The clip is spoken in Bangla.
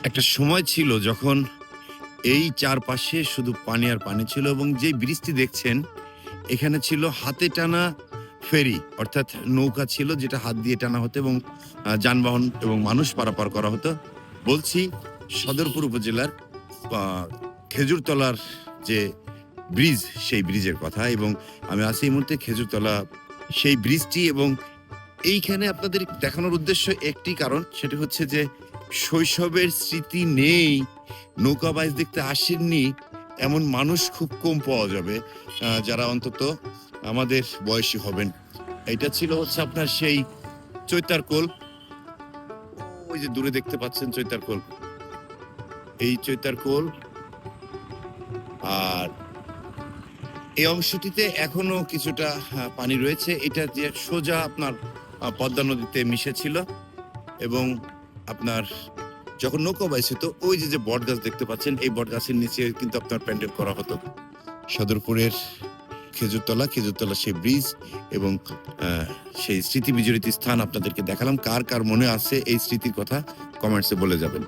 একটা সময় ছিল যখন এই চারপাশে শুধু পানি আর পানি ছিল এবং যে ব্রিজটি দেখছেন এখানে ছিল হাতে টানা ফেরি অর্থাৎ নৌকা ছিল যেটা হাত দিয়ে টানা হতো এবং যানবাহন এবং মানুষ পারাপার করা হতো। বলছি সদরপুর উপজেলার খেজুরতলার যে ব্রিজ সেই ব্রিজের কথা এবং আমি আছি এই মুহূর্তে খেজুরতলা সেই ব্রিজটি এবং এইখানে আপনাদের দেখানোর উদ্দেশ্য একটি কারণ সেটা হচ্ছে যে শৈশবের স্মৃতি নেই নৌকাবাইজ দেখতে আসেননি এমন মানুষ খুব কম পাওয়া যাবে যারা অন্তত আমাদের বয়সী হবেন। এটা ছিল হচ্ছে আপনার সেই চৈতারকোল, ওই যে দূরে দেখতে পাচ্ছেন চৈতারকোল, এই চৈতারকোল। আর এই অংশটিতে এখনো কিছুটা পানি রয়েছে। এটা যে সোজা আপনার পদ্মা নদীতে মিশেছিল এবং আপনার যখন নৌকা বাইছে তো ওই যে বট গাছ দেখতে পাচ্ছেন এই বট গাছের নিচে কিন্তু আপনার প্যান্ডেল করা হতো। সদরপুরের খেজুরতলা সেই ব্রিজ এবং সেই স্মৃতি বিজড়িত স্থান আপনাদেরকে দেখালাম। কার কার মনে আছে এই স্মৃতির কথা কমেন্টসে বলে যাবেন।